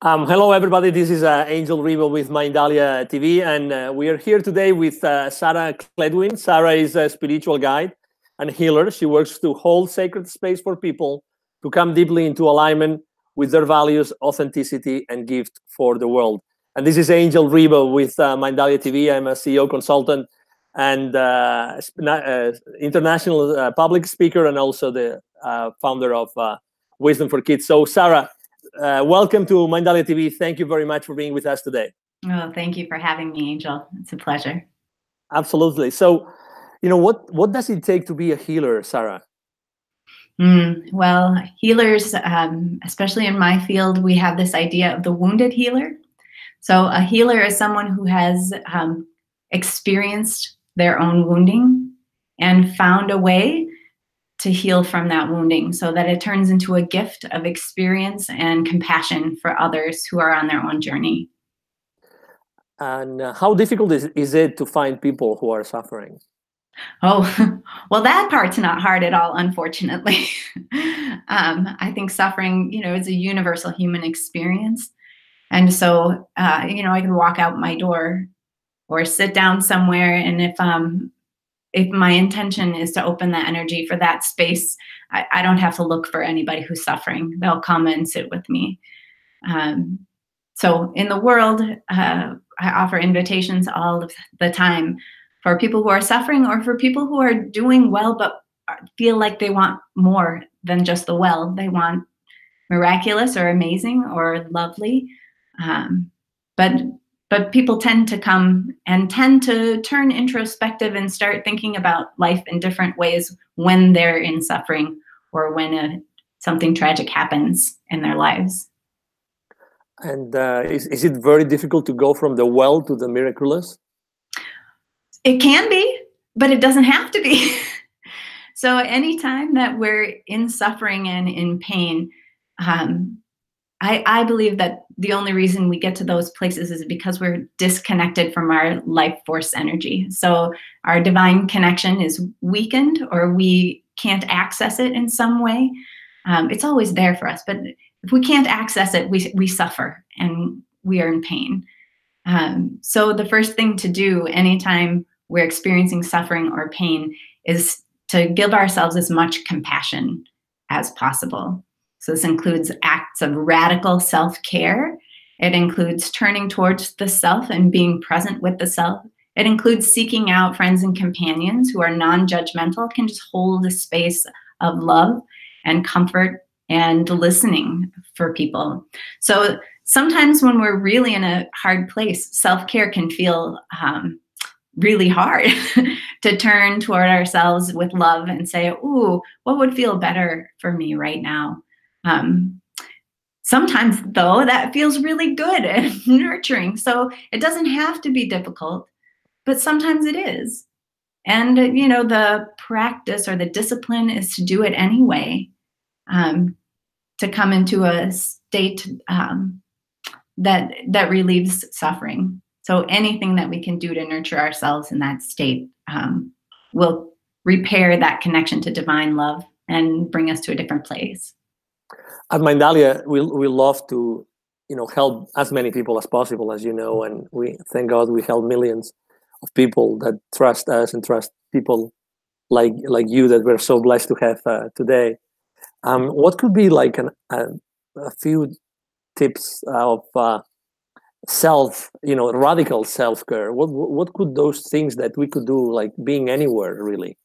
Hello, everybody. This is Angel Ribo with Mindalia TV, and we are here today with Sarah Cledwyn. Sarah is a spiritual guide and healer. She works to hold sacred space for people to come deeply into alignment with their values, authenticity, and gift for the world. And this is Angel Ribo with Mindalia TV. I'm a CEO consultant and international public speaker, and also the founder of Wisdom for Kids. So, Sarah, welcome to Mindalia TV. Thank you very much for being with us today. Oh, thank you for having me, Angel. It's a pleasure. Absolutely. So, what does it take to be a healer, Sarah? Well, healers, especially in my field, we have this idea of the wounded healer. So a healer is someone who has experienced their own wounding and found a way to heal from that wounding so that it turns into a gift of experience and compassion for others who are on their own journey. And how difficult is it to find people who are suffering? Oh, well, that part's not hard at all, unfortunately. I think suffering, is a universal human experience. And so, I can walk out my door or sit down somewhere, and if my intention is to open that energy for that space, I don't have to look for anybody who's suffering. They'll come and sit with me. So in the world, I offer invitations all of the time for people who are suffering or for people who are doing well but feel like they want more than just the well. They want miraculous or amazing or lovely. But people tend to come and tend to turn introspective and start thinking about life in different ways when they're in suffering or when something tragic happens in their lives. And is it very difficult to go from the well to the miraculous? It can be, but it doesn't have to be. So anytime that we're in suffering and in pain, I believe that the only reason we get to those places is because we're disconnected from our life force energy. So our divine connection is weakened or we can't access it in some way. It's always there for us, but if we can't access it, we suffer and we are in pain. So the first thing to do anytime we're experiencing suffering or pain is to give ourselves as much compassion as possible. So this includes acts of radical self-care. It includes turning towards the self and being present with the self. It includes seeking out friends and companions who are non-judgmental, can just hold a space of love and comfort and listening for people. So sometimes when we're really in a hard place, self-care can feel really hard to turn toward ourselves with love and say, ooh, what would feel better for me right now? Sometimes, though, that feels really good and nurturing. So it doesn't have to be difficult, but sometimes it is. And, the practice or the discipline is to do it anyway, to come into a state that relieves suffering. So anything that we can do to nurture ourselves in that state will repair that connection to divine love and bring us to a different place. At Mindalia, we love to, help as many people as possible, as you know, and we thank God we help millions of people that trust us and trust people like you that we're so blessed to have today. What could be like a few tips of radical self-care? What could those things that we could do, like being anywhere, really?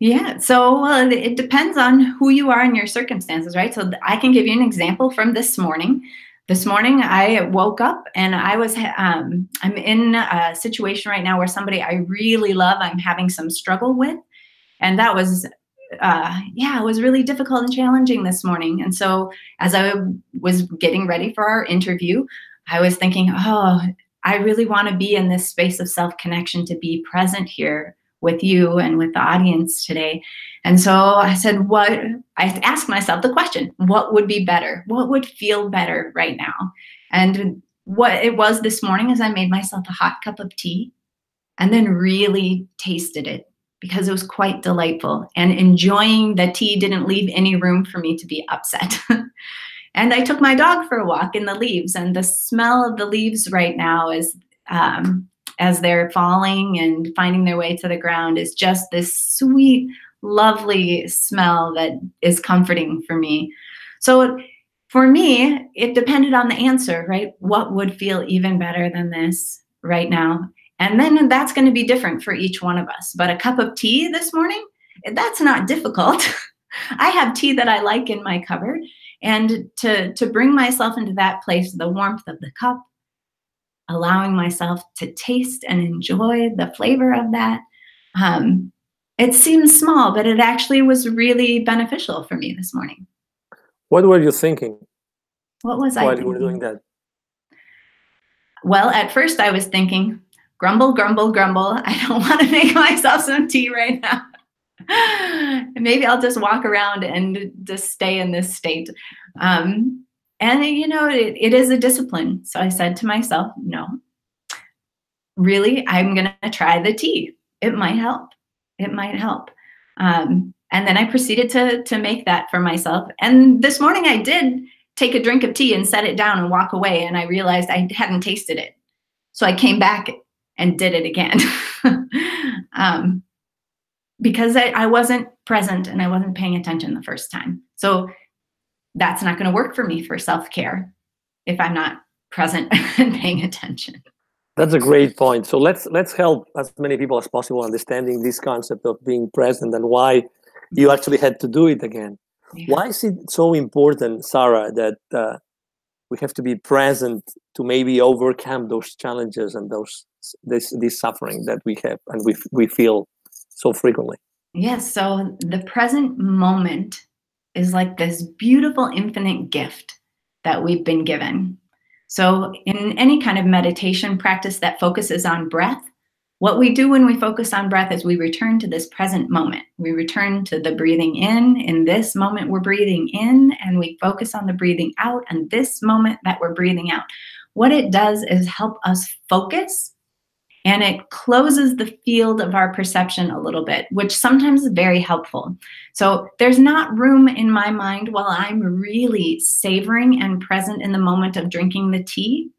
Yeah, so it depends on who you are and your circumstances, right? So I can give you an example from this morning. This morning I woke up and I'm in a situation right now where somebody I really love, I'm having some struggle with. And that was, it was really difficult and challenging this morning. And so as I was getting ready for our interview, I was thinking, oh, I really want to be in this space of self-connection, to be present here with you and with the audience today. And so I said, I asked myself the question, what would be better? What would feel better right now? And what it was this morning is I made myself a hot cup of tea and then really tasted it because it was quite delightful. And enjoying the tea didn't leave any room for me to be upset. And I took my dog for a walk in the leaves, and the smell of the leaves right now is, as they're falling and finding their way to the ground, is just this sweet, lovely smell that is comforting for me. So for me, it depended on the answer, right? What would feel even better than this right now? And then that's going to be different for each one of us. But a cup of tea this morning, that's not difficult. I have tea that I like in my cupboard. And to bring myself into that place, the warmth of the cup, allowing myself to taste and enjoy the flavor of that. It seems small, but it actually was really beneficial for me this morning. What were you thinking? What was I thinking? While you were doing that? Well, at first I was thinking, grumble, grumble, grumble. I don't want to make myself some tea right now. Maybe I'll just walk around and just stay in this state. And, you know, it is a discipline. So I said to myself, no, really, I'm going to try the tea. It might help. It might help. And then I proceeded to make that for myself. And this morning I did take a drink of tea and set it down and walk away. And I realized I hadn't tasted it. So I came back and did it again. Because I wasn't present and I wasn't paying attention the first time. So that's not going to work for me for self-care if I'm not present and paying attention. That's a great point. So let's help as many people as possible understanding this concept of being present and why you actually had to do it again. Yeah. Why is it so important, Sarah, that we have to be present to maybe overcome those challenges and this suffering that we have and we feel so frequently? Yes. So the present moment is like this beautiful infinite gift that we've been given. So in any kind of meditation practice that focuses on breath, what we do when we focus on breath is we return to this present moment. We return to the breathing in. In this moment, we're breathing in, and we focus on the breathing out. And this moment that we're breathing out, what it does is help us focus, and it closes the field of our perception a little bit, which sometimes is very helpful. So there's not room in my mind while I'm really savoring and present in the moment of drinking the tea.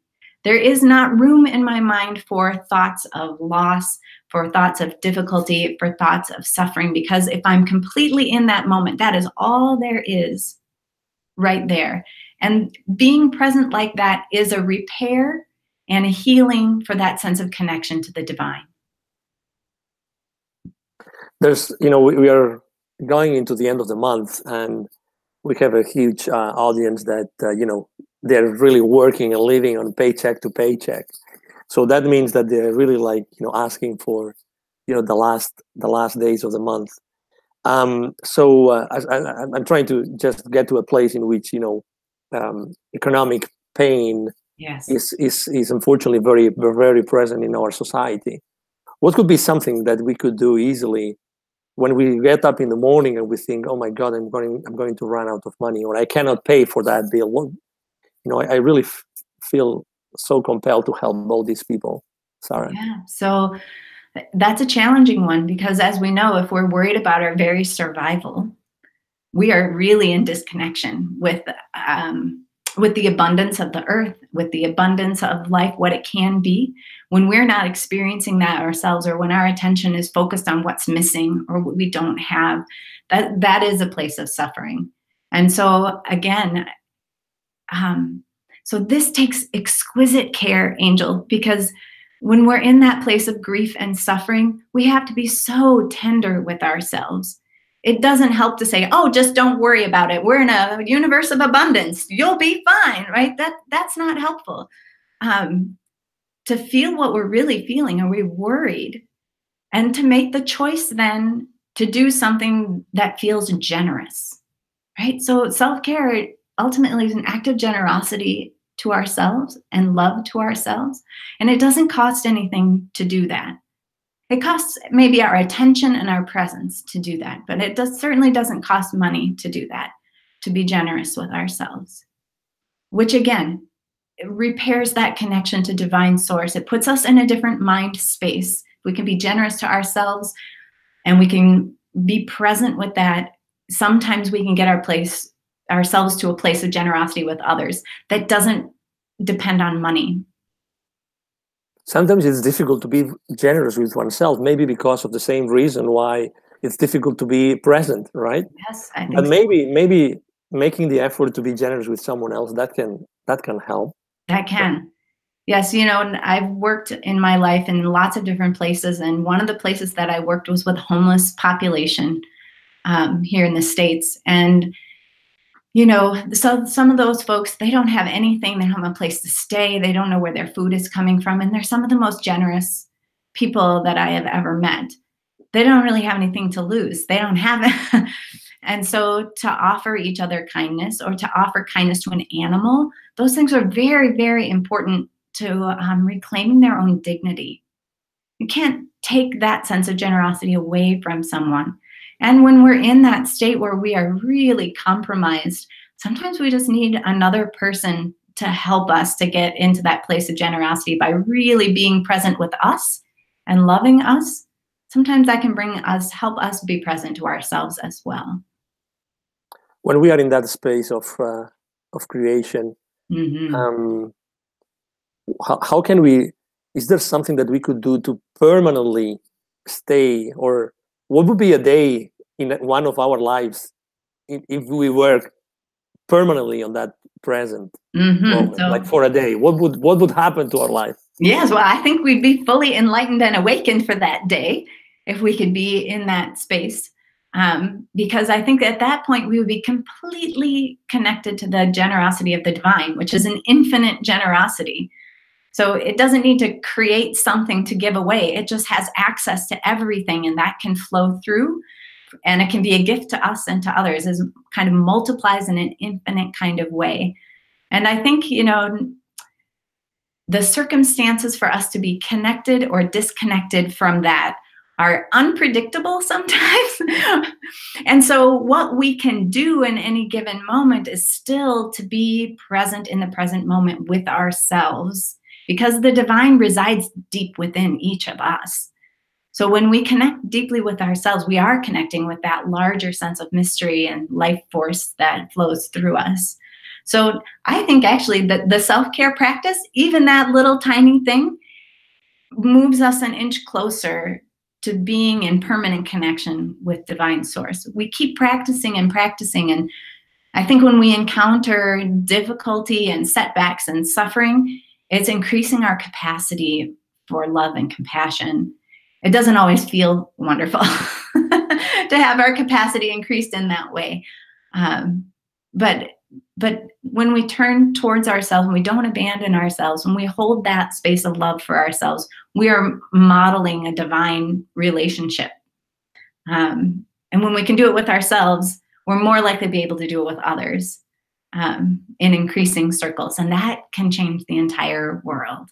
There is not room in my mind for thoughts of loss, for thoughts of difficulty, for thoughts of suffering, because if I'm completely in that moment, that is all there is right there. And being present like that is a repair and a healing for that sense of connection to the divine. There's, we are going into the end of the month, and we have a huge audience that, they're really working and living on paycheck to paycheck. So that means that they're really asking for, the last days of the month. So I'm trying to just get to a place in which, economic pain yes. is unfortunately very, very present in our society. What could be something that we could do easily when we get up in the morning and we think, oh my God, I'm going to run out of money, or I cannot pay for that bill? Well, I really feel so compelled to help all these people, Sarah. Yeah, so that's a challenging one, because as we know, if we're worried about our very survival, we are really in disconnection with the abundance of the earth, with the abundance of life, what it can be. When we're not experiencing that ourselves, or when our attention is focused on what's missing or what we don't have, that is a place of suffering. And so again, so this takes exquisite care, Angel, because when we're in that place of grief and suffering, we have to be so tender with ourselves. It doesn't help to say, oh, just don't worry about it. We're in a universe of abundance. You'll be fine, right? That's not helpful. To feel what we're really feeling. Are we worried? And to make the choice then to do something that feels generous, right? So self-care ultimately is an act of generosity to ourselves and love to ourselves. And it doesn't cost anything to do that. It costs maybe our attention and our presence to do that, but it certainly doesn't cost money to do that, to be generous with ourselves, which again, it repairs that connection to divine source. It puts us in a different mind space. We can be generous to ourselves and we can be present with that. Sometimes we can get ourselves to a place of generosity with others that doesn't depend on money. Sometimes it's difficult to be generous with oneself, maybe because of the same reason why it's difficult to be present, right? Yes, I think But maybe making the effort to be generous with someone else, that can help. that can. Yes, you know, I've worked in my life in lots of different places, and one of the places that I worked was with homeless population here in the States. And you know, so some of those folks, they don't have anything. They don't have a place to stay. They don't know where their food is coming from. And they're some of the most generous people that I have ever met. They don't really have anything to lose. They don't have it. And so to offer each other kindness, or to offer kindness to an animal, those things are very, very important to reclaiming their own dignity. You can't take that sense of generosity away from someone. And when we're in that state where we are really compromised, sometimes we just need another person to help us to get into that place of generosity by really being present with us and loving us. Sometimes that can help us be present to ourselves as well. When we are in that space of creation, how can we? Is there something that we could do to permanently stay, or what would be a day in one of our lives if we work permanently on that present moment, So, like for a day? What would happen to our life? Yes, well, I think we'd be fully enlightened and awakened for that day if we could be in that space. Because I think at that point we would be completely connected to the generosity of the divine, which is an infinite generosity. So it doesn't need to create something to give away. It just has access to everything, and that can flow through, and it can be a gift to us and to others, as kind of multiplies in an infinite kind of way. And I think, you know, the circumstances for us to be connected or disconnected from that are unpredictable sometimes. And so what we can do in any given moment is still to be present in the present moment with ourselves, because the divine resides deep within each of us. So when we connect deeply with ourselves, we are connecting with that larger sense of mystery and life force that flows through us. So I think actually that the self-care practice, even that little tiny thing, moves us an inch closer to being in permanent connection with divine source. We keep practicing and practicing. And I think when we encounter difficulty and setbacks and suffering, it's increasing our capacity for love and compassion. It doesn't always feel wonderful to have our capacity increased in that way. But when we turn towards ourselves, and we don't abandon ourselves, when we hold that space of love for ourselves, we are modeling a divine relationship. And when we can do it with ourselves, we're more likely to be able to do it with others in increasing circles. And that can change the entire world.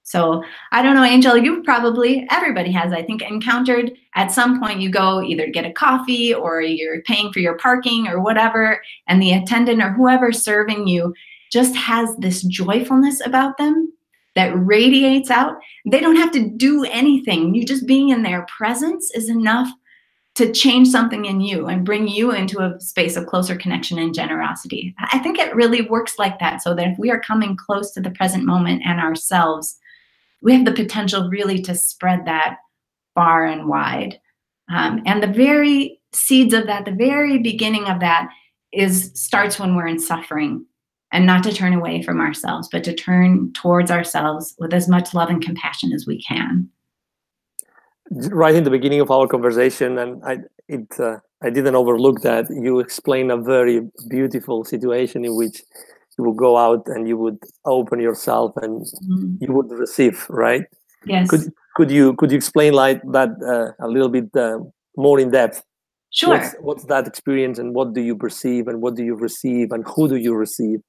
So I don't know, Angel, everybody has, I think, encountered at some point you go either get a coffee or you're paying for your parking or whatever, and the attendant or whoever serving you just has this joyfulness about them that radiates out. They don't have to do anything. You just being in their presence is enough to change something in you and bring you into a space of closer connection and generosity. I think it really works like that, so that if we are coming close to the present moment and ourselves, we have the potential really to spread that far and wide. And the very seeds of that, the very beginning of that starts when we're in suffering, and not to turn away from ourselves, but to turn towards ourselves with as much love and compassion as we can. Right in the beginning of our conversation, and I didn't overlook that, you explained a very beautiful situation in which you would go out and you would open yourself and you would receive, right? Yes. Could you explain like that a little bit more in depth? Sure. What's that experience, and what do you perceive, and what do you receive, and who do you receive?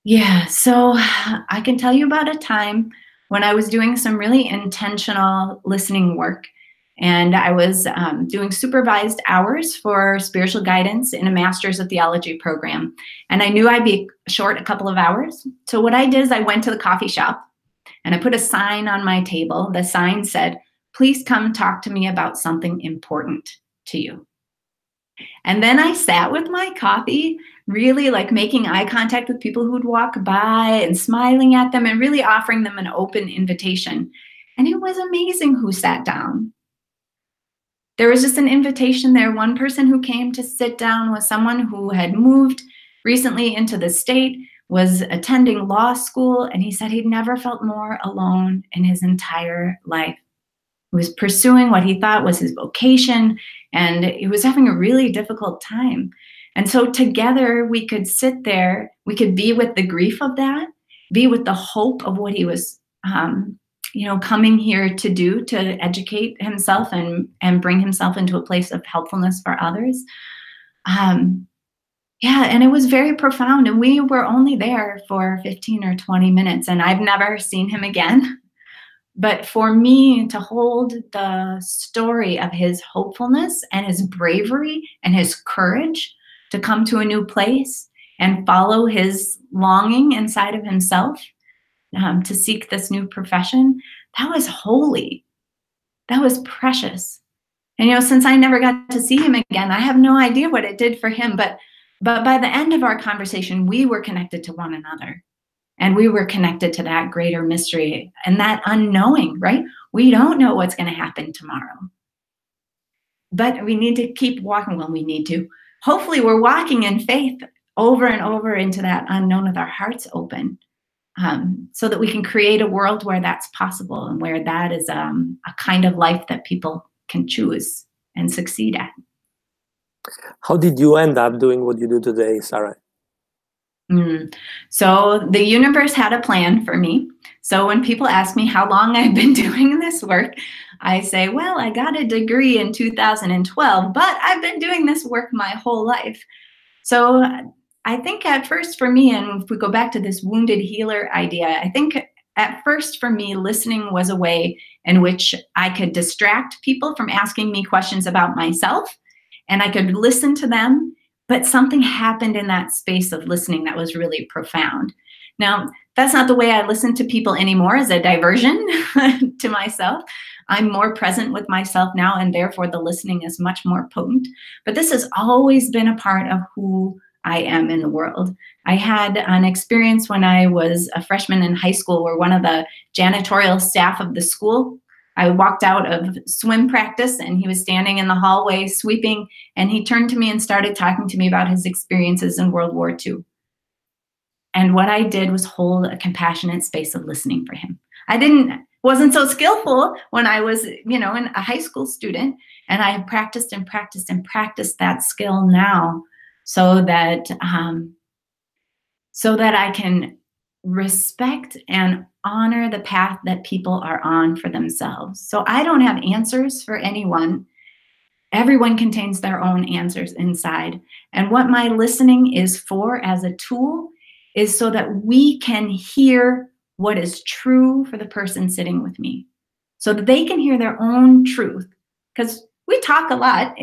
Yeah, so I can tell you about a time when I was doing some really intentional listening work, and I was doing supervised hours for spiritual guidance in a master's of theology program. And I knew I'd be short a couple of hours. So what I did is I went to the coffee shop and I put a sign on my table. The sign said, "Please come talk to me about something important to you." And then I sat with my coffee, really like making eye contact with people who'd walk by and smiling at them and really offering them an open invitation. And it was amazing who sat down. There was just an invitation there. One person who came to sit down was someone who had moved recently into the state, was attending law school, and he said he'd never felt more alone in his entire life. He was pursuing what he thought was his vocation, and he was having a really difficult time. And so together we could sit there, we could be with the grief of that, be with the hope of what he was coming here to do, to educate himself and bring himself into a place of helpfulness for others. And it was very profound. And we were only there for 15 or 20 minutes, and I've never seen him again. But for me to hold the story of his hopefulness and his bravery and his courage to come to a new place and follow his longing inside of himself, to seek this new profession, that was holy. That was precious. And, since I never got to see him again, I have no idea what it did for him. But by the end of our conversation, we were connected to one another. And we were connected to that greater mystery and that unknowing, right? We don't know what's going to happen tomorrow. But we need to keep walking. Well, we need to. Hopefully, we're walking in faith over and over into that unknown with our hearts open, so that we can create a world where that's possible and where that is a kind of life that people can choose and succeed at. How did you end up doing what you do today, Sarah? So the universe had a plan for me. So when people ask me how long I've been doing this work, I say, well, I got a degree in 2012, but I've been doing this work my whole life. So I think at first for me, and if we go back to this wounded healer idea, I think at first for me, listening was a way in which I could distract people from asking me questions about myself, and I could listen to them. But something happened in that space of listening that was really profound. Now, that's not the way I listen to people anymore, as a diversion to myself. I'm more present with myself now, and therefore the listening is much more potent. But this has always been a part of who I am in the world. I had an experience when I was a freshman in high school where one of the janitorial staff of the school, I walked out of swim practice and he was standing in the hallway sweeping, and he turned to me and started talking to me about his experiences in World War II. And what I did was hold a compassionate space of listening for him. Wasn't so skillful when I was, a high school student, and I have practiced and practiced and practiced that skill now so that I can respect and honor the path that people are on for themselves. So I don't have answers for anyone. Everyone contains their own answers inside. And what my listening is for as a tool is so that we can hear what is true for the person sitting with me, so that they can hear their own truth. Because we talk a lot.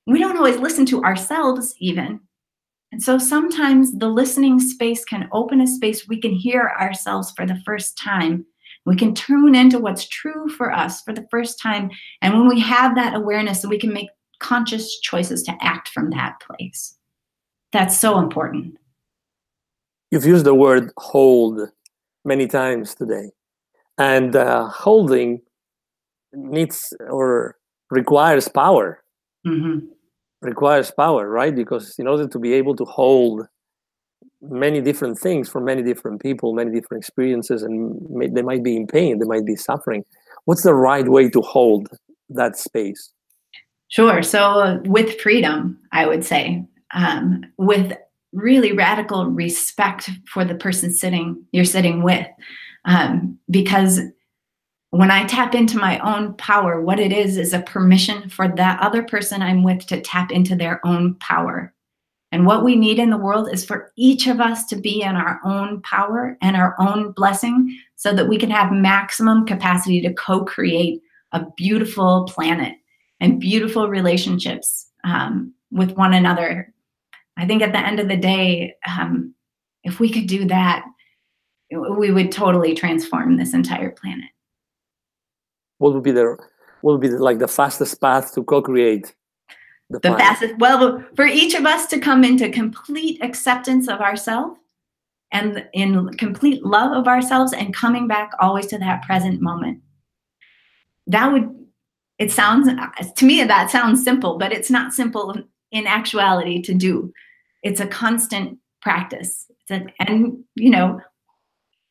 We don't always listen to ourselves even. And so sometimes the listening space can open a space we can hear ourselves for the first time. We can tune into what's true for us for the first time. And when we have that awareness, we can make conscious choices to act from that place. That's so important. You've used the word hold many times today. And holding needs or requires power. Mm-hmm. Requires power, right? Because in order to be able to hold many different things from many different people, many different experiences, and they might be in pain, they might be suffering. What's the right way to hold that space? Sure. So with freedom, I would say, with really radical respect for the person you're sitting with, because when I tap into my own power, what it is a permission for that other person I'm with to tap into their own power. And what we need in the world is for each of us to be in our own power and our own blessing, so that we can have maximum capacity to co-create a beautiful planet and beautiful relationships with one another. I think at the end of the day, if we could do that, we would totally transform this entire planet. What would be the fastest path to co-create The fastest, well, for each of us to come into complete acceptance of ourselves and in complete love of ourselves and coming back always to that present moment. It sounds, to me, that sounds simple, but it's not simple in actuality to do. It's a constant practice. And, you know,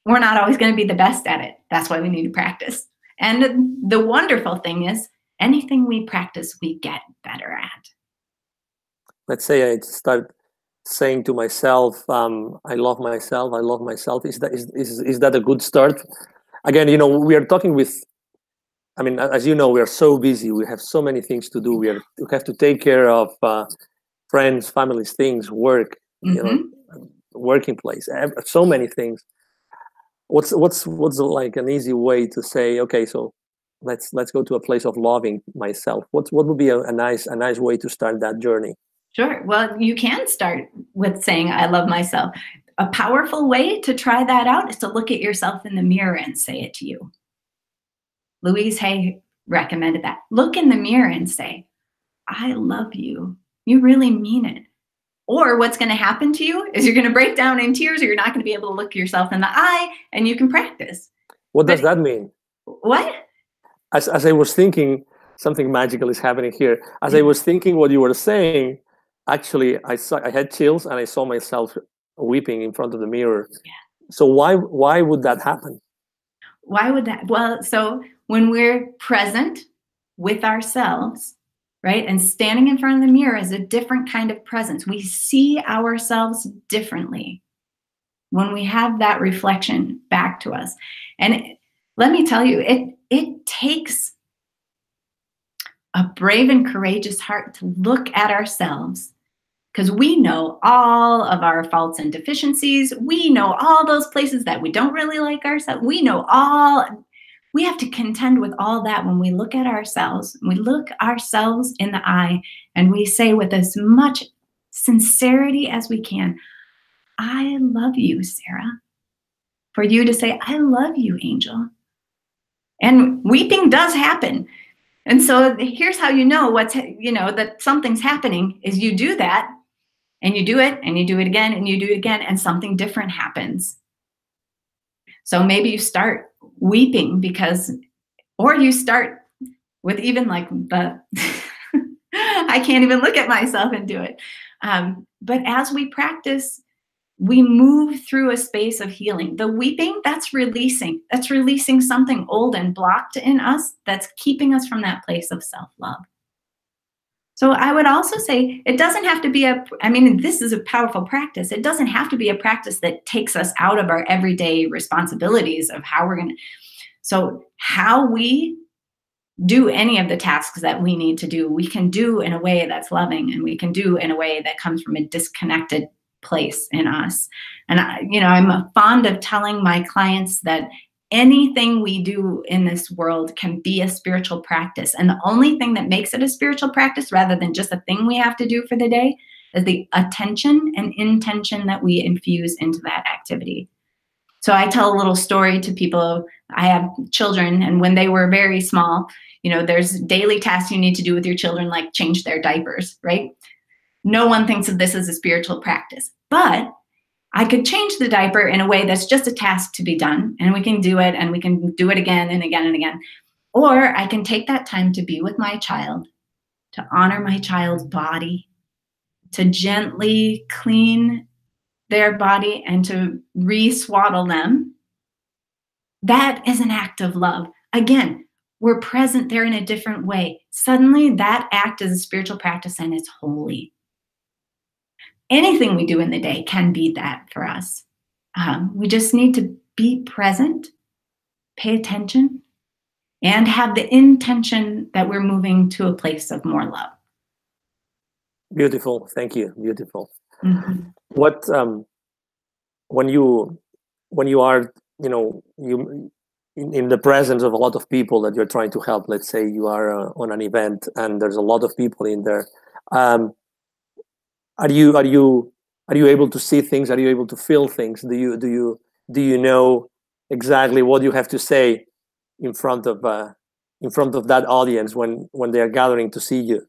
we're not always going to be the best at it. That's why we need to practice. And the wonderful thing is, anything we practice, we get better at. Let's say I start saying to myself, I love myself, I love myself. Is that a good start? Again, you know, we are talking with, I mean, as you know, we are so busy. We have so many things to do. We have to take care of friends, families, things, work, you know, working place, so many things. What's like an easy way to say, okay, so let's go to a place of loving myself? What would be a nice way to start that journey? Sure. Well, you can start with saying, I love myself. A powerful way to try that out is to look at yourself in the mirror and say it to you. Louise Hay recommended that. Look in the mirror and say, I love you. You really mean it. Or what's going to happen to you is you're going to break down in tears, or you're not going to be able to look yourself in the eye, and you can practice. What does that mean? What? As I was thinking, something magical is happening here. As I was thinking what you were saying, actually, I had chills and I saw myself weeping in front of the mirror. Yeah. So why would that happen? Why would that? Well, so when we're present with ourselves, right, and standing in front of the mirror is a different kind of presence. We see ourselves differently when we have that reflection back to us. And let me tell you, it takes a brave and courageous heart to look at ourselves, because we know all of our faults and deficiencies. We know all those places that we don't really like ourselves. We have to contend with all that when we look at ourselves. We look ourselves in the eye and we say with as much sincerity as we can, I love you, Sarah. For you to say, I love you, Angel. And weeping does happen. And so here's how you know that something's happening is you do that, and you do it, and you do it again, and you do it again, and something different happens. So maybe you start weeping or you start with even like I can't even look at myself and do it. But as we practice, we move through a space of healing. The weeping, that's releasing. That's releasing something old and blocked in us that's keeping us from that place of self-love. So I would also say it doesn't have to be this is a powerful practice. It doesn't have to be a practice that takes us out of our everyday responsibilities of how we're going to. So how we do any of the tasks that we need to do, we can do in a way that's loving, and we can do in a way that comes from a disconnected place in us. And I'm fond of telling my clients that anything we do in this world can be a spiritual practice. And the only thing that makes it a spiritual practice, rather than just a thing we have to do for the day, is the attention and intention that we infuse into that activity. So I tell a little story to people. I have children, and when they were very small, there's daily tasks you need to do with your children, like change their diapers, right? No one thinks of this as a spiritual practice, but I could change the diaper in a way that's just a task to be done, and we can do it, and we can do it again and again and again. Or I can take that time to be with my child, to honor my child's body, to gently clean their body and to re-swaddle them. That is an act of love. Again, we're present there in a different way. Suddenly that act is a spiritual practice, and it's holy. Anything we do in the day can be that for us. We just need to be present, pay attention, and have the intention that we're moving to a place of more love. Beautiful. Thank you. Beautiful. Mm-hmm. What when you are you in the presence of a lot of people that you're trying to help, let's say you are on an event and there's a lot of people in there, are you able to see things? Are you able to feel things? Do you know exactly what you have to say in front of that audience when they are gathering to see you?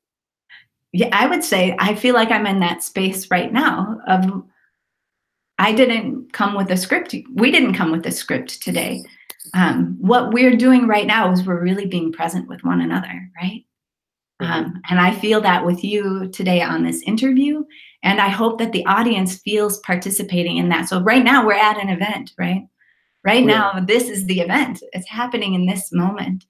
Yeah, I would say I feel like I'm in that space right now of I didn't come with a script. We didn't come with a script today. What we're doing right now is we're really being present with one another, right? And I feel that with you today on this interview. And I hope that the audience feels participating in that. So right now we're at an event, right? Right now, this is the event. It's happening in this moment.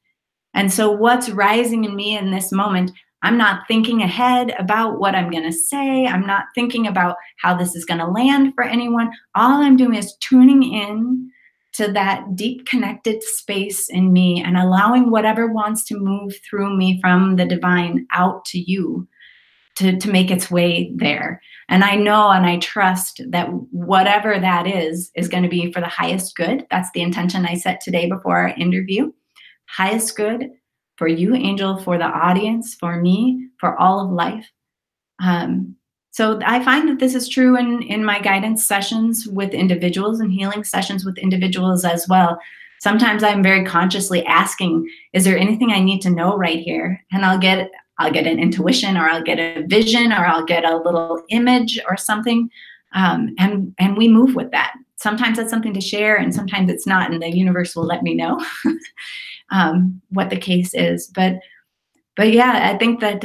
And so what's rising in me in this moment, I'm not thinking ahead about what I'm going to say. I'm not thinking about how this is going to land for anyone. All I'm doing is tuning in to that deep connected space in me and allowing whatever wants to move through me from the divine out to you to make its way there. And I know and I trust that whatever that is going to be for the highest good. That's the intention I set today before our interview. Highest good for you, Angel, for the audience, for me, for all of life. So I find that this is true in my guidance sessions with individuals and healing sessions with individuals as well. Sometimes I'm very consciously asking, is there anything I need to know right here? And I'll get an intuition, or I'll get a vision, or I'll get a little image or something. And we move with that. Sometimes that's something to share and sometimes it's not, and the universe will let me know what the case is. But yeah, I think that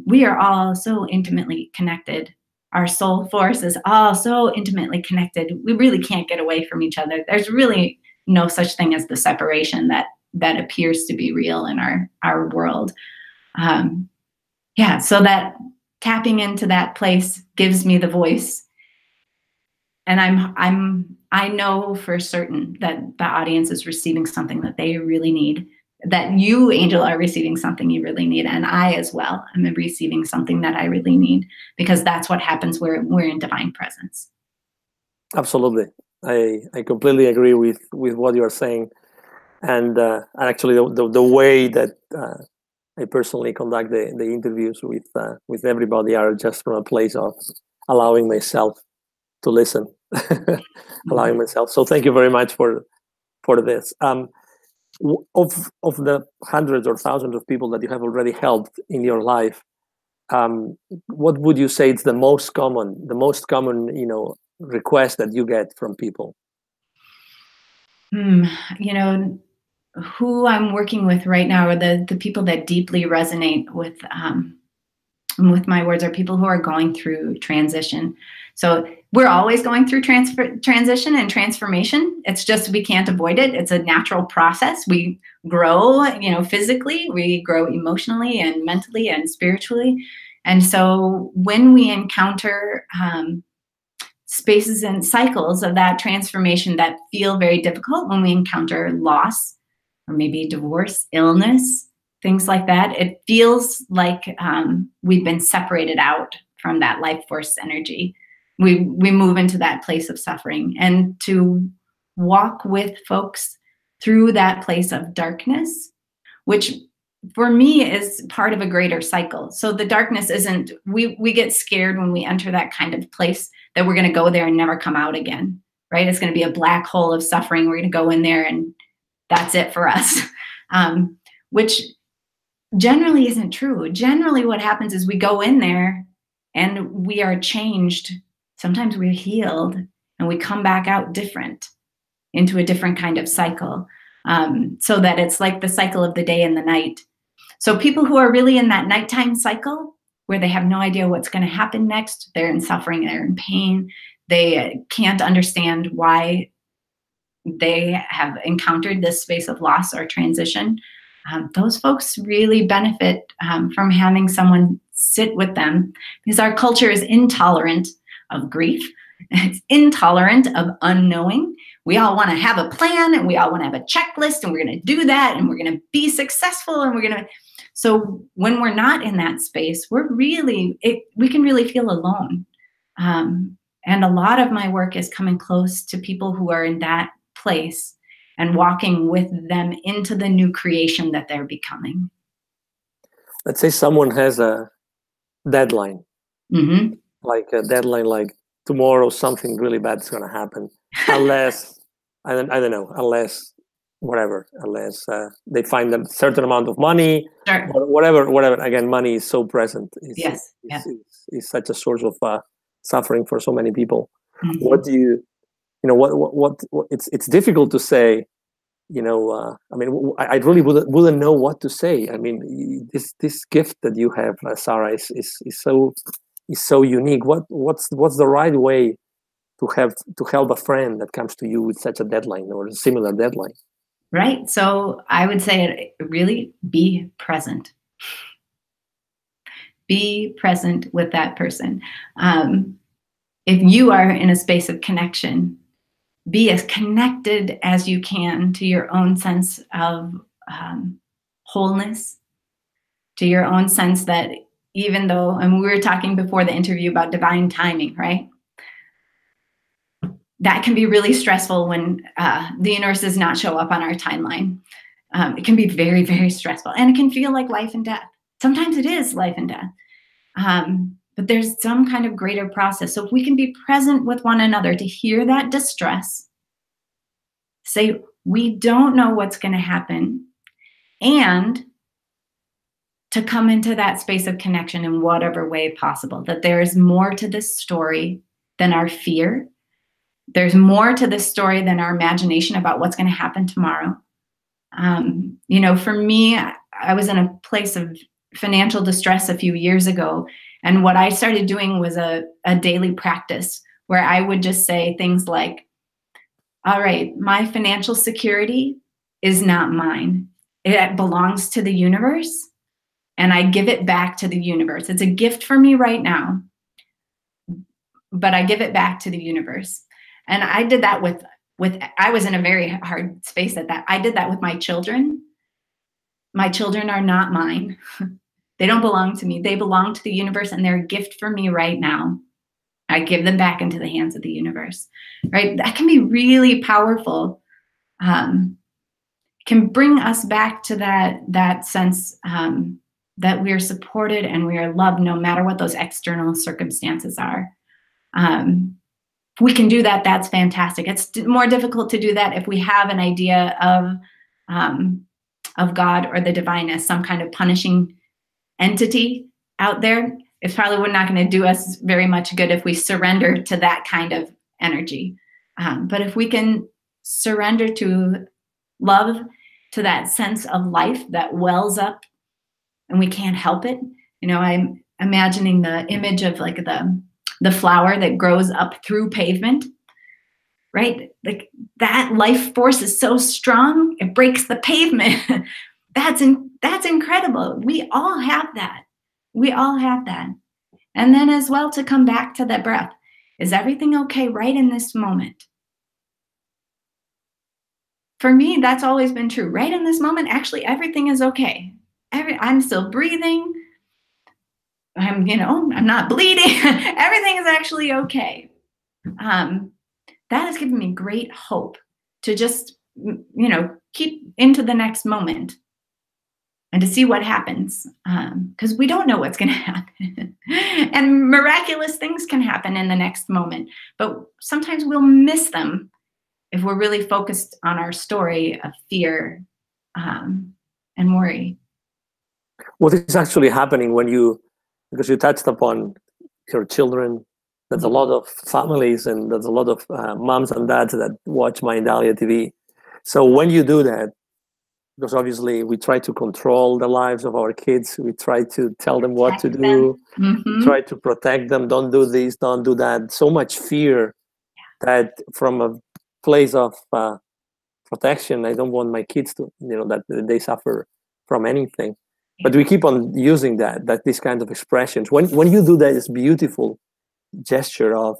we are all so intimately connected. Our soul force is all so intimately connected. We really can't get away from each other. There's really no such thing as the separation that appears to be real in our world. Yeah, so that tapping into that place gives me the voice. And I know for certain that the audience is receiving something that they really need. That you, Angel, are receiving something you really need. And I as well am receiving something that I really need, because that's what happens when we're in divine presence. Absolutely. I completely agree with what you are saying. And actually, the way that I personally conduct the interviews with everybody are just from a place of allowing myself to listen, allowing myself. So thank you very much for this. Of the hundreds or thousands of people that you have already helped in your life, what would you say is the most common request that you get from people? Who I'm working with right now are the people that deeply resonate with my words are people who are going through transition. So we're always going through transition and transformation. It's just we can't avoid it. It's a natural process. We grow, physically, we grow emotionally and mentally and spiritually. And so when we encounter spaces and cycles of that transformation that feel very difficult, when we encounter loss or maybe divorce, illness, things like that, it feels like we've been separated out from that life force energy. We move into that place of suffering, and to walk with folks through that place of darkness, which for me is part of a greater cycle. So the darkness isn't, we get scared when we enter that kind of place that we're going to go there and never come out again, right? It's going to be a black hole of suffering. We're going to go in there and that's it for us, which generally isn't true. Generally what happens is we go in there and we are changed. Sometimes we're healed and we come back out different, into a different kind of cycle. So that it's like the cycle of the day and the night. So people who are really in that nighttime cycle, where they have no idea what's going to happen next, they're in suffering, they're in pain, they can't understand why they have encountered this space of loss or transition. Those folks really benefit from having someone sit with them, because our culture is intolerant of grief. It's intolerant of unknowing. We all want to have a plan and we all want to have a checklist and we're going to do that and we're going to be successful and we're going to. So when we're not in that space, we can really feel alone. And a lot of my work is coming close to people who are in that place and walking with them into the new creation that they're becoming. Let's say someone has a deadline, like a deadline, like tomorrow something really bad is going to happen, unless I don't know, unless whatever, unless they find a certain amount of money, Sure. or whatever. Again, money is so present. Yes. It's such a source of suffering for so many people. Mm-hmm. What do you know? What it's difficult to say. I mean, I really wouldn't know what to say. I mean, this gift that you have, Sarah, is so unique. What's the right way to help a friend that comes to you with such a deadline or a similar deadline? Right. So I would say really be present. Be present with that person. If you are in a space of connection, be as connected as you can to your own sense of wholeness, to your own sense that even though, and we were talking before the interview about divine timing, right? That can be really stressful when the universe does not show up on our timeline. It can be very, very stressful, and it can feel like life and death. Sometimes it is life and death. But there's some kind of greater process. So if we can be present with one another to hear that distress, say, we don't know what's going to happen, and to come into that space of connection in whatever way possible, that there is more to this story than our fear. There's more to this story than our imagination about what's going to happen tomorrow. For me, I was in a place of financial distress a few years ago. And what I started doing was a daily practice where I would just say things like, all right, my financial security is not mine. It belongs to the universe, and I give it back to the universe. It's a gift for me right now, but I give it back to the universe. And I did that with I was in a very hard space at that. I did that with my children. My children are not mine. They don't belong to me. They belong to the universe, and they're a gift for me right now. I give them back into the hands of the universe, right? That can be really powerful. Can bring us back to that sense that we are supported and we are loved no matter what those external circumstances are. If we can do that, that's fantastic. It's more difficult to do that if we have an idea of God or the divine as some kind of punishing entity out there. It's probably not going to do us very much good if we surrender to that kind of energy. But if we can surrender to love, to that sense of life that wells up and we can't help it. I'm imagining the image of like the flower that grows up through pavement, right? Like that life force is so strong, it breaks the pavement. That's incredible. We all have that. We all have that. And then as well, to come back to that breath. Is everything okay right in this moment? For me, that's always been true. Right in this moment, actually, everything is okay. I'm still breathing. I'm not bleeding. Everything is actually okay. That has given me great hope to just, keep into the next moment and to see what happens, because we don't know what's going to happen. And miraculous things can happen in the next moment, but sometimes we'll miss them if we're really focused on our story of fear and worry. What is actually happening because you touched upon your children, there's a lot of families and there's a lot of moms and dads that watch Mindalia TV. So when you do that, because obviously we try to control the lives of our kids, we try to tell them what to do, we try to protect them, don't do this, don't do that. So much fear that from a place of protection, I don't want my kids to, that they suffer from anything. But we keep on using that these kinds of expressions. When you do that, it's beautiful gesture of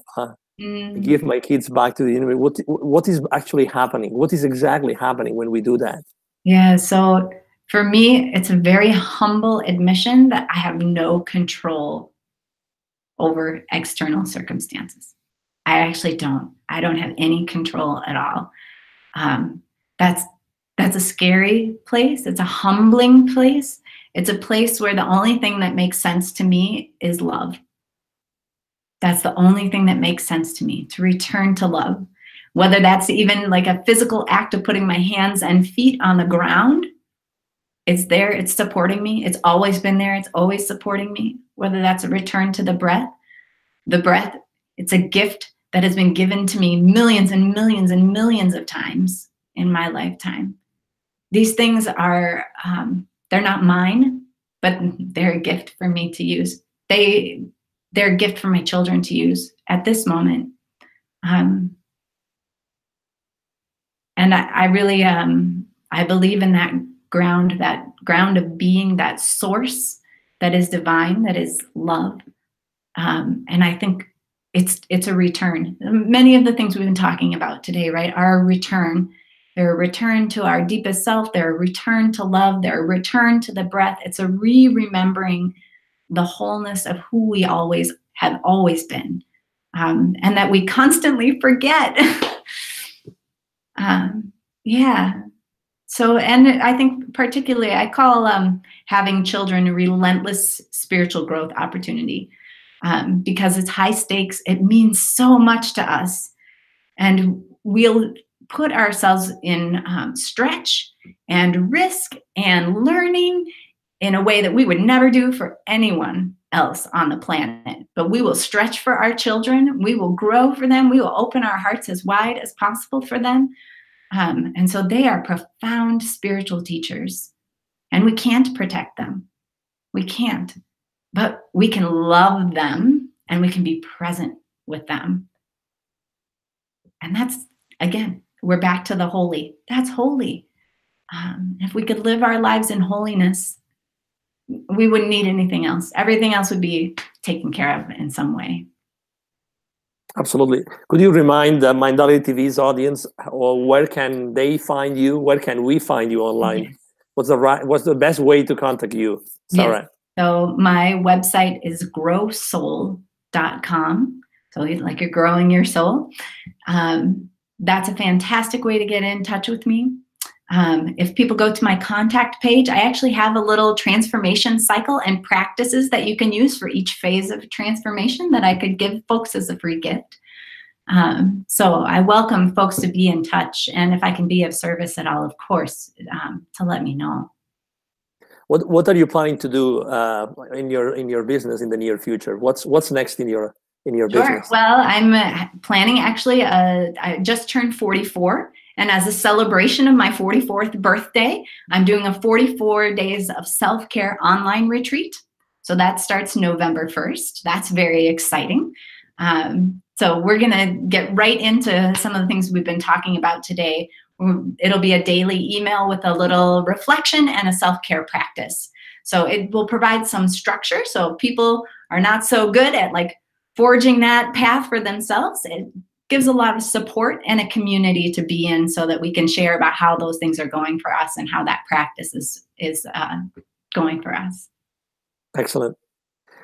give my kids back to the universe. What is actually happening? What is exactly happening when we do that? Yeah, so for me, it's a very humble admission that I have no control over external circumstances. I actually don't. I don't have any control at all. That's a scary place. It's a humbling place. It's a place where the only thing that makes sense to me is love. That's the only thing that makes sense to me, to return to love. whether that's even like a physical act of putting my hands and feet on the ground. It's there, it's supporting me. It's always been there, it's always supporting me. Whether that's a return to the breath, it's a gift that has been given to me millions and millions and millions of times in my lifetime. These things are, they're not mine, but they're a gift for me to use. They're a gift for my children to use at this moment. And I really, I believe in that ground of being, that source that is divine, that is love. And I think it's a return. Many of the things we've been talking about today, right, are a return. They're a return to our deepest self. They're a return to love. They're a return to the breath. It's a remembering the wholeness of who we have always been, and that we constantly forget. Yeah. So, and I think particularly, I call having children a relentless spiritual growth opportunity, because it's high stakes. It means so much to us, and we'll put ourselves in stretch and risk and learning in a way that we would never do for anyone else on the planet. But we will stretch for our children. We will grow for them. We will open our hearts as wide as possible for them. And so they are profound spiritual teachers, and we can't protect them. We can't, but we can love them and we can be present with them. And that's, again, we're back to the holy. That's holy. If we could live our lives in holiness, we wouldn't need anything else. Everything else would be taken care of in some way. Absolutely. Could you remind the Mindalia TV's audience, or where can they find you? Where can we find you online? Yes. What's the best way to contact you, Sarah? Yes. So my website is growsoul.com. So like you're growing your soul. That's a fantastic way to get in touch with me. If people go to my contact page, I actually have a little transformation cycle and practices that you can use for each phase of transformation that I could give folks as a free gift. So I welcome folks to be in touch, and if I can be of service at all, of course, to let me know. What are you planning to do in your business in the near future? What's next in your business? Well, I'm planning, actually, I just turned 44. And as a celebration of my 44th birthday, I'm doing a 44 days of self-care online retreat. So that starts November 1st. That's very exciting. So we're going to get right into some of the things we've been talking about today. It'll be a daily email with a little reflection and a self-care practice. So it will provide some structure. So if people are not so good at like forging that path for themselves, it gives a lot of support and a community to be in, so that we can share about how those things are going for us and how that practice is going for us. Excellent.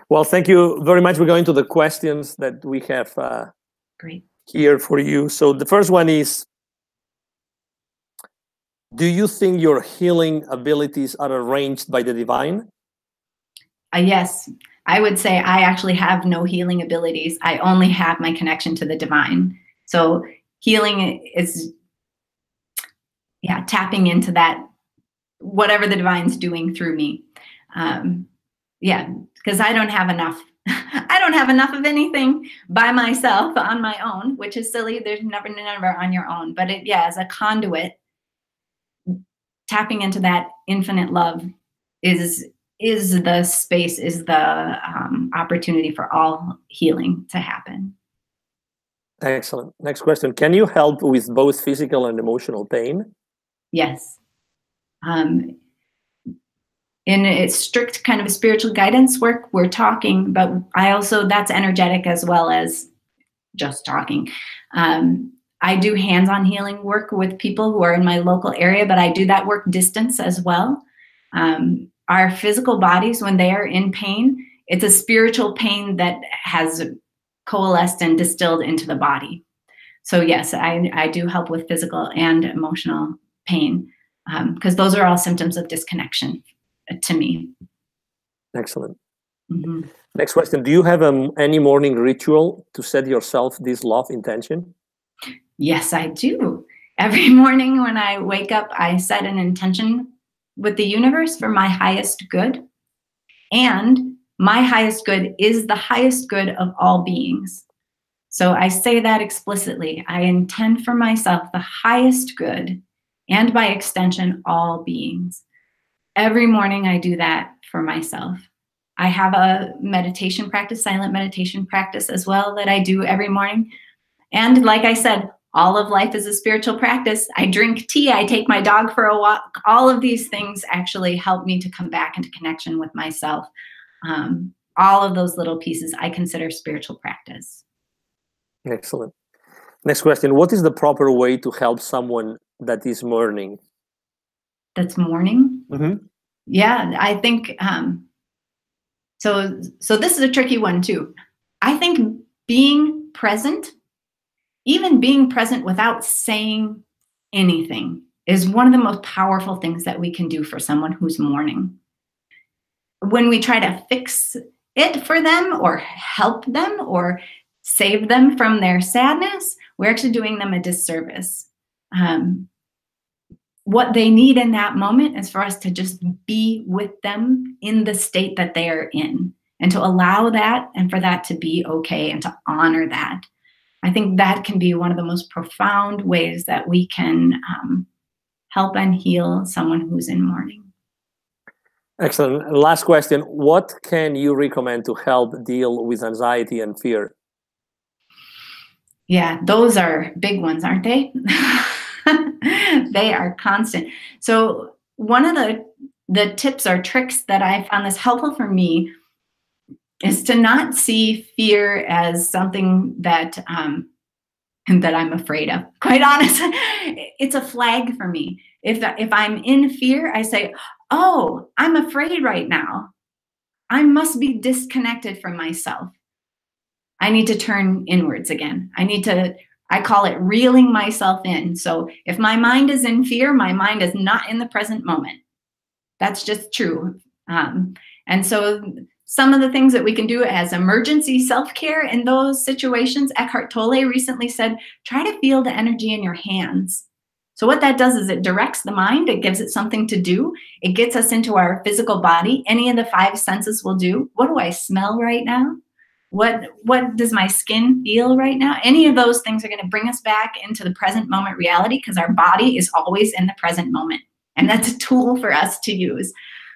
Well, thank you very much. We're going to the questions that we have Great. Here for you. So the first one is, do you think your healing abilities are arranged by the divine? Yes. I would say I actually have no healing abilities. I only have my connection to the divine. So healing is, yeah, tapping into that, whatever the divine's doing through me. Yeah, because I don't have enough. I don't have enough of anything by myself on my own, which is silly. There's never on your own. But as a conduit, tapping into that infinite love is the space, is the opportunity for all healing to happen. Excellent. Next question. Can you help with both physical and emotional pain? Yes. In its strict kind of spiritual guidance work, we're talking, but that's energetic as well as just talking. I do hands-on healing work with people who are in my local area, but I do that work distance as well. Our physical bodies, when they are in pain, it's a spiritual pain that has coalesced and distilled into the body. So yes, I do help with physical and emotional pain, because those are all symptoms of disconnection to me. Excellent. Mm-hmm. Next question. Do you have any morning ritual to set yourself this love intention? Yes, I do. Every morning when I wake up, I set an intention with the universe for my highest good. And my highest good is the highest good of all beings. So I say that explicitly. I intend for myself the highest good, and by extension, all beings. Every morning I do that for myself. I have a meditation practice, silent meditation practice as well, that I do every morning. And like I said, all of life is a spiritual practice. I drink tea, I take my dog for a walk. All of these things actually help me to come back into connection with myself. All of those little pieces I consider spiritual practice. Excellent. Next question. What is the proper way to help someone that is mourning? That's mourning? Mm-hmm. Yeah, I think, so this is a tricky one too. I think being present, even being present without saying anything, is one of the most powerful things that we can do for someone who's mourning. When we try to fix it for them or help them or save them from their sadness, we're actually doing them a disservice. What they need in that moment is for us to just be with them in the state that they are in, and to allow that and for that to be okay and to honor that. I think that can be one of the most profound ways that we can help and heal someone who's in mourning. Excellent. Last question. What can you recommend to help deal with anxiety and fear? Yeah, those are big ones, aren't they? They are constant. So one of the tips or tricks that I found that's helpful for me is to not see fear as something that that I'm afraid of. Quite honest, it's a flag for me. If I'm in fear, I say, oh, I'm afraid right now. I must be disconnected from myself. I need to turn inwards again. I call it reeling myself in. So if my mind is in fear, my mind is not in the present moment. That's just true. And so some of the things that we can do as emergency self-care in those situations, Eckhart Tolle recently said, try to feel the energy in your hands. So what that does is it directs the mind. It gives it something to do. It gets us into our physical body. Any of the five senses will do. What do I smell right now? What does my skin feel right now? Any of those things are going to bring us back into the present moment reality, because our body is always in the present moment. And that's a tool for us to use.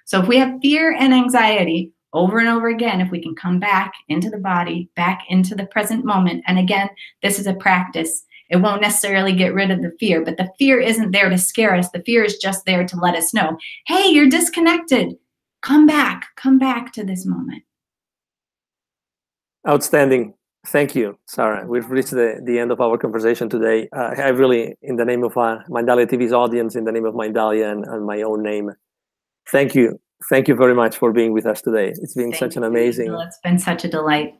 So if we have fear and anxiety over and over again, if we can come back into the body, back into the present moment, and again, this is a practice. It won't necessarily get rid of the fear, but the fear isn't there to scare us. The fear is just there to let us know, hey, you're disconnected. Come back to this moment. Outstanding. Thank you, Sarah. We've reached the end of our conversation today. I really, in the name of Mindalia TV's audience, in the name of Mindalia and my own name, thank you. Thank you very much for being with us today. It's been such an amazing... It's been such a delight.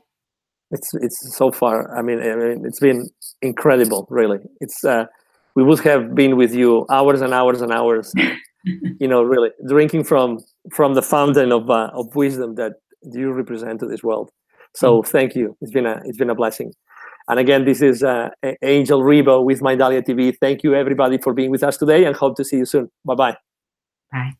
It's so far, I mean, it's been incredible, really. It's we would have been with you hours and hours and hours, really drinking from the fountain of wisdom that you represent to this world. So thank you. It's been a blessing. And again, this is Angel Rebo with Mindalia TV. Thank you, everybody, for being with us today, and hope to see you soon. Bye-bye. Bye.